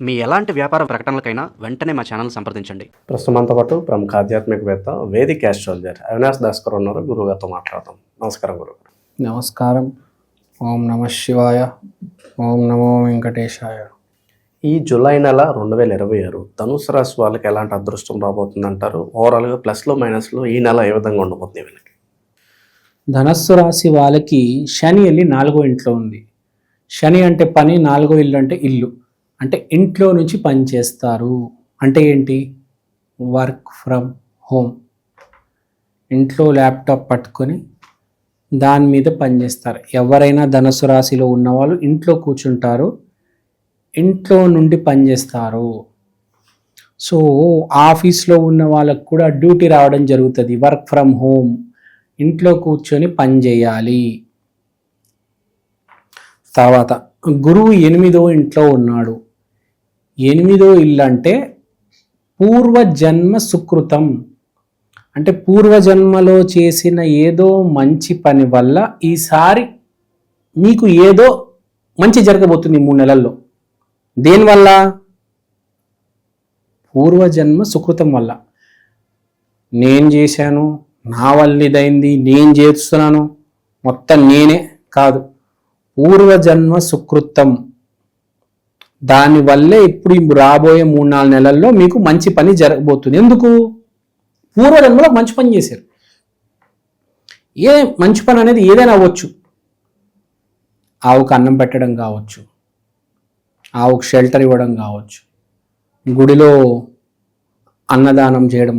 మీ ఎలాంటి వ్యాపార ప్రకటనలకైనా వెంటనే మా ఛానల్ సంప్రదించండి. ప్రస్తుతంతో పాటు ప్రముఖ ఆధ్యాత్మికవేత్త వేదిక్ ఆస్ట్రాలజర్ అవినాష్ దాస్ గారు ఉన్నారు. గురువుగారితో మాట్లాడతాం. నమస్కారం గురువు. నమస్కారం. ఓం నమ శివాయ. ఓం నమో వెంకటేశాయ. ఈ జూలై నెల 2026 ధనుసు రాశి వాళ్ళకి ఎలాంటి అదృష్టం రాబోతుంది అంటారు? ఓవరాల్గా ప్లస్లో మైనస్లో ఈ నెల ఏ విధంగా ఉండబోతుంది వీళ్ళకి? ధనస్సు రాశి వాళ్ళకి శని వెళ్ళి 4వ ఇంట్లో ఉంది. శని అంటే పని, 4వ ఇల్లు అంటే ఇల్లు, అంటే ఇంట్లో నుంచి పని చేస్తారు. అంటే ఏంటి? Work from home. ఇంట్లో ల్యాప్టాప్ పట్టుకొని దాని మీద పనిచేస్తారు. ఎవరైనా ధనుసు రాశిలో ఉన్నవాళ్ళు ఇంట్లో కూర్చుంటారు, ఇంట్లో నుండి పనిచేస్తారు. సో ఆఫీస్లో ఉన్న వాళ్ళకు కూడా డ్యూటీ రావడం జరుగుతుంది. వర్క్ ఫ్రమ్ హోమ్, ఇంట్లో కూర్చొని పని చేయాలి. తర్వాత గురువు 8వ ఇంట్లో ఉన్నాడు. 8వ ఇల్లు అంటే పూర్వజన్మ సుకృతం, అంటే పూర్వజన్మలో చేసిన ఏదో మంచి పని వల్ల ఈసారి మీకు ఏదో మంచి జరగబోతుంది 3 నెలల్లో. దేనివల్ల? పూర్వజన్మ సుకృతం వల్ల. నేను చేశాను, నా వల్ల ఇదైంది, నేను చేస్తున్నాను, మొత్తం నేనే కాదు, పూర్వజన్మ సుకృతం. దానివల్లే ఇప్పుడు రాబోయే 3-4 నెలల్లో మీకు మంచి పని జరగబోతుంది. ఎందుకు? పూర్వజన్మలో మంచి పని చేశారు. ఏ మంచి పని అనేది ఏదైనా అవ్వచ్చు. ఆవుకు అన్నం పెట్టడం కావచ్చు, ఆవుకు షెల్టర్ ఇవ్వడం కావచ్చు, గుడిలో అన్నదానం చేయడం,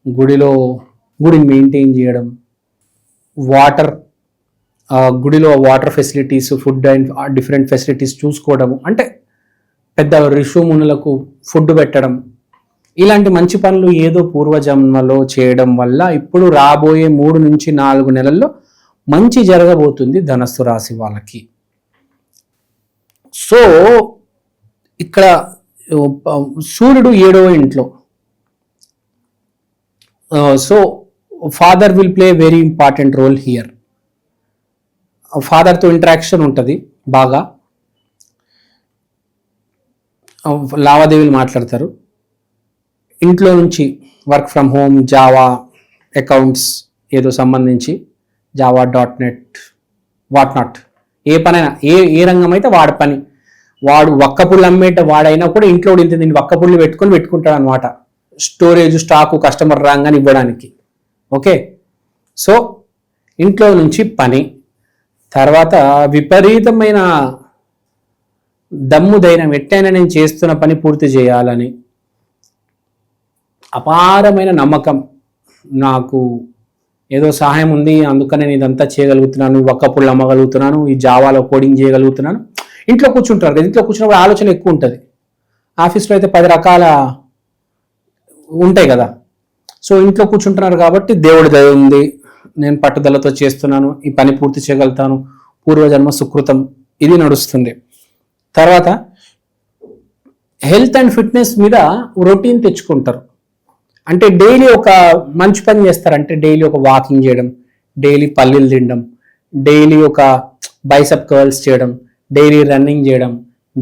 గుడిని మెయింటైన్ చేయడం, గుడిలో water facilities, food and different facilities చూసుకోవడం, అంటే పెద్ద ఋషిమునులకు ఫుడ్ పెట్టడం, ఇలాంటి మంచి పనులు ఏదో పూర్వజన్మలో చేయడం వల్ల ఇప్పుడు రాబోయే 3 నుంచి 4 నెలల్లో మంచి జరగబోతుంది ధనస్సు రాశి వాళ్ళకి. సో ఇక్కడ సూర్యుడు 7వ ఇంట్లో. So father will play very important role here. ఫాదర్తో ఇంటరాక్షన్ ఉంటుంది బాగా, లావాదేవీలు మాట్లాడతారు. ఇంట్లో నుంచి work from home, Java, accounts ఏదో సంబంధించి java.net వాట్నాట్, ఏ పనైనా, ఏ రంగం అయితే వాడి పని. వాడు వక్కపుళ్ళు అమ్మేట వాడైనా కూడా ఇంట్లో ఇంత దీన్ని వక్కపుళ్ళు పెట్టుకుంటాడు అనమాట. స్టోరేజ్, స్టాకు కస్టమర్ రాగానే ఇవ్వడానికి. ఓకే, సో ఇంట్లో నుంచి పని. తర్వాత విపరీతమైన దమ్ము ధైర్యం, ఎట్టైనా నేను చేస్తున్న పని పూర్తి చేయాలని అపారమైన నమ్మకం. నాకు ఏదో సహాయం ఉంది, అందుకనే నేను ఇదంతా చేయగలుగుతున్నాను, వక్కపుళ్ళు అమ్మగలుగుతున్నాను, ఈ జావాలో కోడింగ్ చేయగలుగుతున్నాను. ఇంట్లో కూర్చుంటారు కదా, ఇంట్లో కూర్చున్నప్పుడు ఆలోచన ఎక్కువ ఉంటుంది. ఆఫీస్లో అయితే 10 రకాల ఉంటాయి కదా. సో ఇంట్లో కూర్చుంటున్నారు కాబట్టి దేవుడి దయ ఉంది, నేను పట్టుదలతో చేస్తున్నాను, ఈ పని పూర్తి చేయగలుగుతాను, పూర్వజన్మ సుకృతం, ఇది నడుస్తుంది. తర్వాత హెల్త్ అండ్ ఫిట్నెస్ మీద రొటీన్ తెచ్చుకుంటారు. అంటే డైలీ ఒక మంచి పని చేస్తారు. అంటే డైలీ ఒక వాకింగ్ చేయడం, డైలీ పల్లీలు తినడం, డైలీ ఒక బైసెప్ కర్ల్స్ చేయడం, డైలీ రన్నింగ్ చేయడం,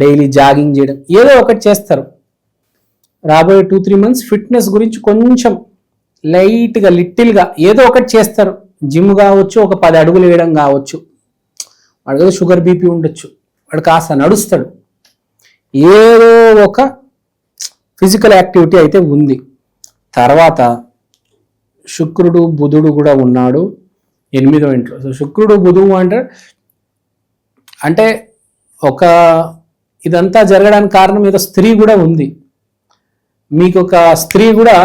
డైలీ జాగింగ్ చేయడం, ఏదో ఒకటి చేస్తారు. రాబోయే 2-3 మంత్స్ ఫిట్నెస్ గురించి కొంచెం లైట్గా, లిటిల్గా ఏదో ఒకటి చేస్తారు. జిమ్ కావచ్చు, ఒక 10 అడుగులు వేయడం కావచ్చు. వాడికి షుగర్ బీపీ ఉండొచ్చు, వాడు కాస్త నడుస్తాడు. ఏదో ఒక ఫిజికల్ యాక్టివిటీ అయితే ఉంది. తర్వాత శుక్రుడు, బుధుడు కూడా ఉన్నాడు 8వ ఇంట్లో. సో శుక్రుడు, బుధుడు అంటే ఒక ఇదంతా జరగడానికి కారణం ఏదో స్త్రీ కూడా ఉంది. మీకు ఒక స్త్రీ కూడా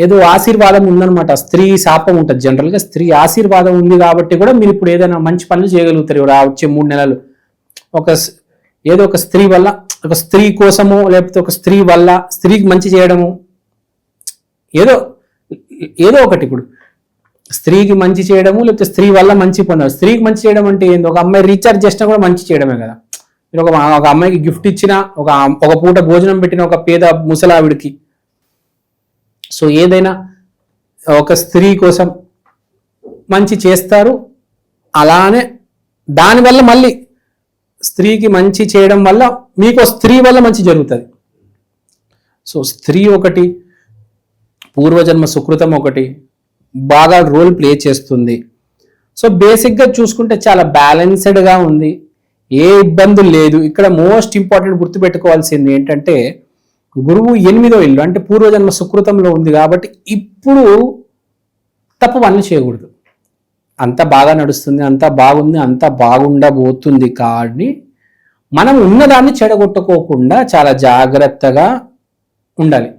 ఏదో ఆశీర్వాదం ఉందన్నమాట. స్త్రీ శాపం ఉంటుంది జనరల్గా, స్త్రీ ఆశీర్వాదం ఉంది కాబట్టి కూడా మీరు ఇప్పుడు ఏదైనా మంచి పనులు చేయగలుగుతారు. వచ్చే 3 నెలలు ఏదో ఒక స్త్రీ వల్ల, ఒక స్త్రీ కోసము, లేకపోతే ఒక స్త్రీ వల్ల స్త్రీకి మంచి చేయడము, ఏదో ఒకటి. ఇప్పుడు స్త్రీకి మంచి చేయడము, లేకపోతే స్త్రీ వల్ల మంచి పొందాలి. స్త్రీకి మంచి చేయడం అంటే ఏంది? ఒక అమ్మాయి రీఛార్జ్ చేసినా కూడా మంచి చేయడమే కదా. మీరు ఒక అమ్మాయికి గిఫ్ట్ ఇచ్చిన, ఒక పూట భోజనం పెట్టిన ఒక పేద ముసలావిడికి. సో ఏదైనా ఒక స్త్రీ కోసం మంచి చేస్తారు. అలానే దానివల్ల మళ్ళీ స్త్రీకి మంచి చేయడం వల్ల మీకు స్త్రీ వల్ల మంచి జరుగుతుంది. సో స్త్రీ ఒకటి, పూర్వజన్మ సుకృతం ఒకటి బాగా రోల్ ప్లే చేస్తుంది. సో బేసిక్గా చూసుకుంటే చాలా బ్యాలెన్స్డ్గా ఉంది, ఏ ఇబ్బందులు లేదు. ఇక్కడ మోస్ట్ ఇంపార్టెంట్ గుర్తుపెట్టుకోవాల్సింది ఏంటంటే గురువు 8వ ఇల్లు అంటే పూర్వజన్మ సుకృతంలో ఉంది కాబట్టి ఇప్పుడు తప్పు పనులు చేయకూడదు. అంత బాగా నడుస్తుంది, అంత బాగుంది, అంత బాగుండబోతుంది. కానీ మనం ఉన్నదాన్ని చెడగొట్టుకోకుండా చాలా జాగ్రత్తగా ఉండాలి.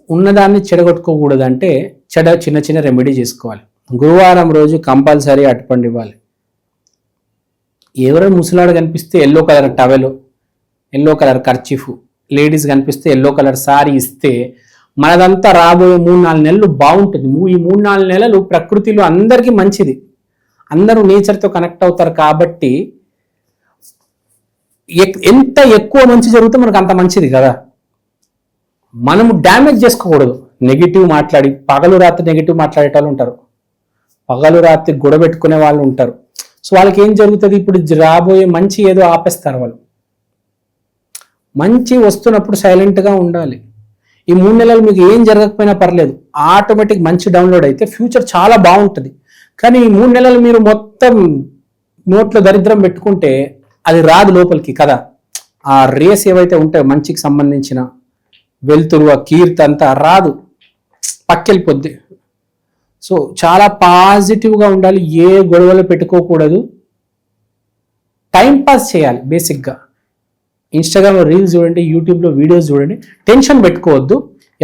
ఉన్నదాన్ని చెడగొట్టుకోకూడదంటే చిన్న చిన్న రెమెడీ చేసుకోవాలి. గురువారం రోజు కంపల్సరీ అరటిపండు ఇవ్వాలి. ఎవరైనా ముసలాడు కనిపిస్తే yellow colour towel, yellow colour kerchief, ladies కనిపిస్తే ఎల్లో కలర్ సారీ ఇస్తే మనదంతా రాబోయే 3-4 నెలలు బాగుంటుంది. ఈ 3-4 నెలలు ప్రకృతిలో అందరికీ మంచిది. అందరూ నేచర్తో కనెక్ట్ అవుతారు కాబట్టి ఎంత ఎక్కువ మంచి జరిగితే మనకు అంత మంచిది కదా. మనము డ్యామేజ్ చేసుకోకూడదు. నెగిటివ్ మాట్లాడి పగలు రాత్రి నెగిటివ్ మాట్లాడే వాళ్ళు ఉంటారు, పగలు రాత్రి గొడవ పెట్టుకునే వాళ్ళు ఉంటారు. సో వాళ్ళకి ఏం జరుగుతుంది, ఇప్పుడు రాబోయే మంచి ఏదో ఆపేస్తారు వాళ్ళు. మంచి వస్తున్నప్పుడు సైలెంట్గా ఉండాలి. ఈ 3 నెలలు మీకు ఏం జరగకపోయినా పర్లేదు, ఆటోమేటిక్ మంచి డౌన్లోడ్ అయితే ఫ్యూచర్ చాలా బాగుంటుంది. కానీ ఈ 3 నెలలు మీరు మొత్తం నోట్లో దరిద్రం పెట్టుకుంటే అది రాదు లోపలికి కదా. ఆ రేస్ ఏవైతే ఉంటాయో మంచికి సంబంధించిన వెలుతురు, ఆ కీర్తి అంతా రాదు, పక్కెళ్ళిపోద్ది. సో చాలా పాజిటివ్గా ఉండాలి, ఏ గొడవలు పెట్టుకోకూడదు, టైం పాస్ చేయాలి. బేసిక్గా ఇన్స్టాగ్రామ్లో రీల్స్ చూడండి, యూట్యూబ్లో వీడియోస్ చూడండి, టెన్షన్ పెట్టుకోవద్దు,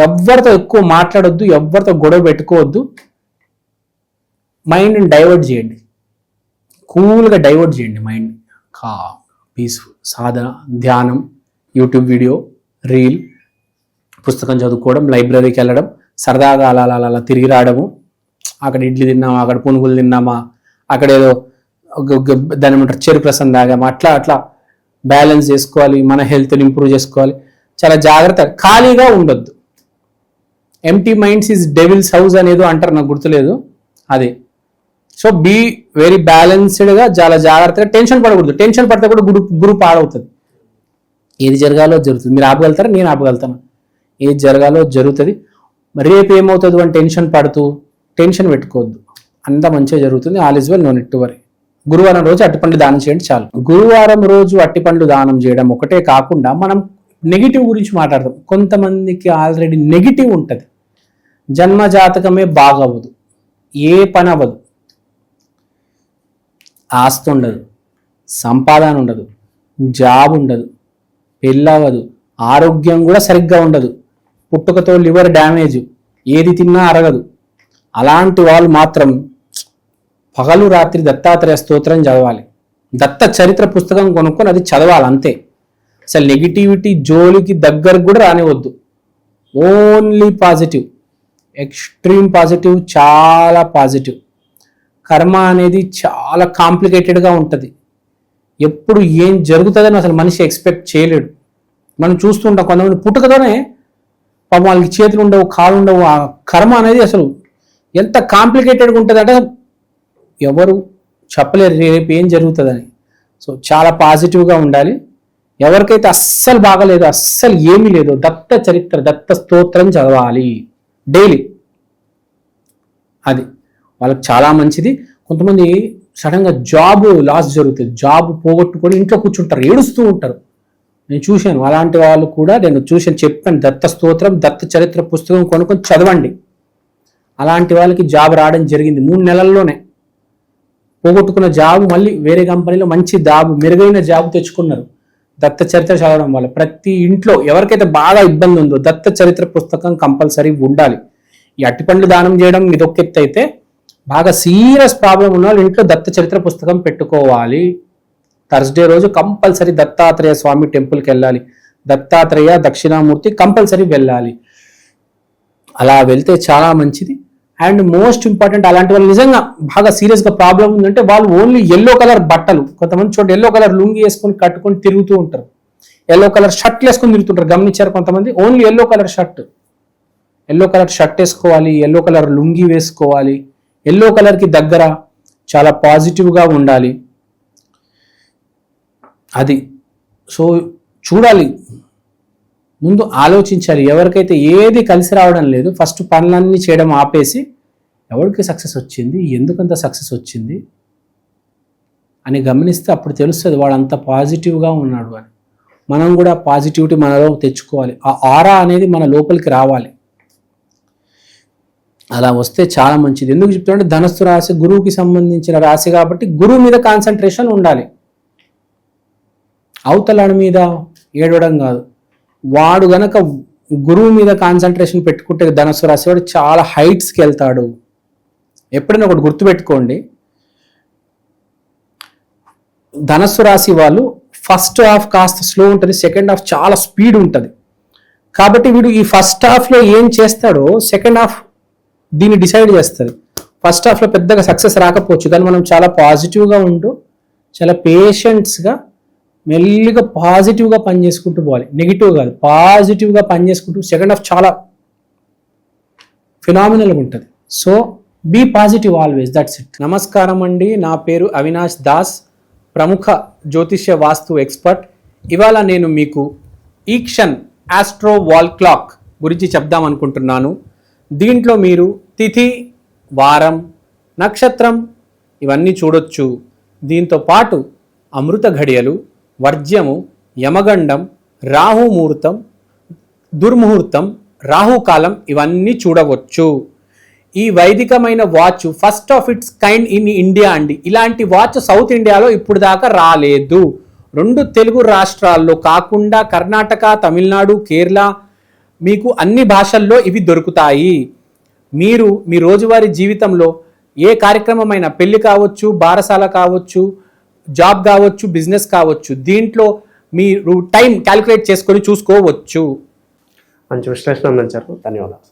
ఎవరితో ఎక్కువ మాట్లాడొద్దు, ఎవరితో గొడవ పెట్టుకోవద్దు. మైండ్ని డైవర్ట్ చేయండి, కూల్గా డైవర్ట్ చేయండి మైండ్. పీస్ఫుల్ సాధన, ధ్యానం, యూట్యూబ్ వీడియో, రీల్, పుస్తకం చదువుకోవడం, లైబ్రరీకి వెళ్ళడం, సరదాగా అలా తిరిగి రావడము. అక్కడ ఇడ్లీ తిన్నామా, అక్కడ పునుగులు తిన్నామా, అక్కడ ఏదో దాని ఏమంటారు చెరుకు రసం తాగామా, అట్లా బ్యాలెన్స్ చేసుకోవాలి. మన హెల్త్ని ఇంప్రూవ్ చేసుకోవాలి. చాలా జాగ్రత్త, ఖాళీగా ఉండొద్దు. Empty minds is devils house అనేదో అంటారు, నాకు గుర్తులేదు అదే. సో బీ వెరీ బ్యాలెన్స్డ్గా, చాలా జాగ్రత్తగా, టెన్షన్ పడకూడదు. టెన్షన్ పడితే కూడా గురు పాడవుతుంది. ఏది జరగాలో జరుగుతుంది. మీరు ఆపగలుగుతారా, నేను ఆపగలుగుతాను. ఏది జరగాలో జరుగుతుంది. రేపు ఏమవుతుంది అని టెన్షన్ పడుతూ టెన్షన్ పెట్టుకోవద్దు, అంతా మంచిగా జరుగుతుంది. All is well, no need to worry. గురువారం రోజు అట్టిపండ్లు దానం చేయండి చాలు. గురువారం రోజు అట్టిపండ్లు దానం చేయడం ఒకటే కాకుండా మనం నెగిటివ్ గురించి మాట్లాడదాం. కొంతమందికి ఆల్రెడీ నెగిటివ్ ఉంటుంది, జన్మ జాతకమే బాగవ్వదు, ఏ పని అవ్వదు, ఆస్తి ఉండదు, సంపాదన ఉండదు, జాబ్ ఉండదు, పెళ్ళవదు, ఆరోగ్యం కూడా సరిగ్గా ఉండదు, పుట్టుకతో లివర్ డ్యామేజ్, ఏది తిన్నా అరగదు. అలాంటి వాళ్ళు మాత్రం పగలు రాత్రి దత్తాత్రేయ స్తోత్రం చదవాలి. దత్త చరిత్ర పుస్తకం కొనుక్కొని అది చదవాలి అంతే. అసలు నెగిటివిటీ జోలికి దగ్గరకు కూడా రానివద్దు. ఓన్లీ పాజిటివ్, ఎక్స్ట్రీమ్ పాజిటివ్, చాలా పాజిటివ్. కర్మ అనేది చాలా కాంప్లికేటెడ్గా ఉంటుంది. ఎప్పుడు ఏం జరుగుతుందని అసలు మనిషి ఎక్స్పెక్ట్ చేయలేడు. మనం చూస్తుంటాం కొంతమంది పుట్టుకతోనే పాపం వాళ్ళకి చేతులు ఉండవు, కాళ్ళు ఉండవు. ఆ కర్మ అనేది అసలు ఎంత కాంప్లికేటెడ్గా ఉంటుంది అంటే ఎవరు చెప్పలేరు రేపు ఏం జరుగుతుందని. సో చాలా పాజిటివ్గా ఉండాలి. ఎవరికైతే అస్సలు బాగలేదు, అస్సలు ఏమీ లేదు, దత్త చరిత్ర, దత్త స్తోత్రం చదవాలి డైలీ. అది వాళ్ళకి చాలా మంచిది. కొంతమంది సడన్గా జాబ్ లాస్ జరుగుతుంది, జాబ్ పోగొట్టుకొని ఇంట్లో కూర్చుంటారు, ఏడుస్తూ ఉంటారు. నేను చూశాను అలాంటి వాళ్ళు కూడా, నేను చూశాను, చెప్పాను. దత్త స్తోత్రం, దత్త చరిత్ర పుస్తకం కొనుక్కొని చదవండి. అలాంటి వాళ్ళకి జాబ్ రావడం జరిగింది 3 నెలల్లోనే. పోగొట్టుకున్న జాబ్ మళ్ళీ వేరే కంపెనీలో మంచి జాబ్, మెరుగైన జాబ్ తెచ్చుకున్నారు దత్త చరిత్ర చదవడం వల్ల. ప్రతి ఇంట్లో ఎవరికైతే బాగా ఇబ్బంది ఉందో దత్త చరిత్ర పుస్తకం కంపల్సరీ ఉండాలి. ఈ అట్టిపండ్లు దానం చేయడం ఇదొక ఎత్తు అయితే, బాగా సీరియస్ ప్రాబ్లం ఉన్న వాళ్ళు ఇంట్లో దత్త చరిత్ర పుస్తకం పెట్టుకోవాలి. థర్స్డే రోజు కంపల్సరీ దత్తాత్రేయ స్వామి టెంపుల్కి వెళ్ళాలి. దత్తాత్రేయ దక్షిణామూర్తి కంపల్సరీ వెళ్ళాలి. అలా వెళ్తే చాలా మంచిది. అండ్ మోస్ట్ ఇంపార్టెంట్, అలాంటి వాళ్ళు నిజంగా బాగా సీరియస్గా ప్రాబ్లం ఉందంటే వాళ్ళు ఓన్లీ ఎల్లో కలర్ బట్టలు, కొంతమంది చోట ఎల్లో కలర్ లుంగి వేసుకొని కట్టుకొని తిరుగుతూ ఉంటారు, ఎల్లో కలర్ షర్ట్లు వేసుకొని తిరుగుతుంటారు. గమనించారు కొంతమంది? ఓన్లీ ఎల్లో కలర్ షర్ట్ వేసుకోవాలి, ఎల్లో కలర్ లుంగి వేసుకోవాలి. ఎల్లో కలర్కి దగ్గర చాలా పాజిటివ్గా ఉండాలి. అది సో చూడాలి, ముందు ఆలోచించాలి. ఎవరికైతే ఏది కలిసి రావడం లేదు ఫస్ట్ పనులన్నీ చేయడం ఆపేసి ఎవరికి సక్సెస్ వచ్చింది, ఎందుకంత సక్సెస్ వచ్చింది అని గమనిస్తే అప్పుడు తెలుస్తుంది వాడు అంత పాజిటివ్గా ఉన్నాడు అని. మనం కూడా పాజిటివిటీ మనలో తెచ్చుకోవాలి, ఆ ఆరా అనేది మన లోపలికి రావాలి. అలా వస్తే చాలా మంచిది. ఎందుకు చెప్తానంటే ధనస్సు రాశి గురువుకి సంబంధించిన రాశి కాబట్టి గురువు మీద కాన్సన్ట్రేషన్ ఉండాలి, అవతలాడి మీద ఏడవడం కాదు. వాడు గనక గురువు మీద కాన్సన్ట్రేషన్ పెట్టుకుంటే ధనస్సు రాశి వాడు చాలా హైట్స్కి వెళ్తాడు. ఎప్పుడైనా ఒకటి గుర్తుపెట్టుకోండి, ధనస్సు రాశి వాళ్ళు ఫస్ట్ హాఫ్ కాస్త స్లో ఉంటుంది, సెకండ్ హాఫ్ చాలా స్పీడ్ ఉంటుంది. కాబట్టి వీడు ఈ ఫస్ట్ హాఫ్లో ఏం చేస్తాడో సెకండ్ హాఫ్ దీన్ని డిసైడ్ చేస్తుంది. ఫస్ట్ హాఫ్లో పెద్దగా సక్సెస్ రాకపోవచ్చు, కానీ మనం చాలా పాజిటివ్గా ఉంటూ చాలా పేషెంట్స్గా మెల్లిగా పాజిటివ్గా పని చేసుకుంటూ పోవాలి. నెగిటివ్ కాదు, పాజిటివ్గా పని చేసుకుంటూ సెకండ్ హాఫ్ చాలా ఫినామినల్గా ఉంటుంది. So be positive always, that's it. నమస్కారం అండి, నా పేరు అవినాష్ దాస్, ప్రముఖ జ్యోతిష్య వాస్తు ఎక్స్పర్ట్. ఇవాళ నేను మీకు ఈక్షన్ ఆస్ట్రో వాల్ క్లాక్ గురించి చెప్దాం అనుకుంటున్నాను. దీంట్లో మీరు తిథి, వారం, నక్షత్రం ఇవన్నీ చూడొచ్చు. దీంతో పాటు అమృత ఘడియలు, వర్జ్యము, యమగండం, రాహుముహూర్తం, దుర్ముహూర్తం, రాహుకాలం ఇవన్నీ చూడవచ్చు. ఈ వైదికమైన watch first of its kind in India అండి. ఇలాంటి వాచ్ సౌత్ ఇండియాలో ఇప్పుడు దాకా రాలేదు. 2 తెలుగు రాష్ట్రాల్లో కాకుండా కర్ణాటక, తమిళనాడు, కేరళ మీకు అన్ని భాషల్లో ఇవి దొరుకుతాయి. మీరు మీ రోజువారీ జీవితంలో ఏ కార్యక్రమమైనా, పెళ్లి కావచ్చు, బారసాల కావచ్చు, జాబ్ కావచ్చు, బిజినెస్ కావచ్చు, దీంట్లో మీరు టైం క్యాలిక్యులేట్ చేసుకొని చూసుకోవచ్చు. మంచి విశ్లేషణ అందించారు, ధన్యవాదాలు.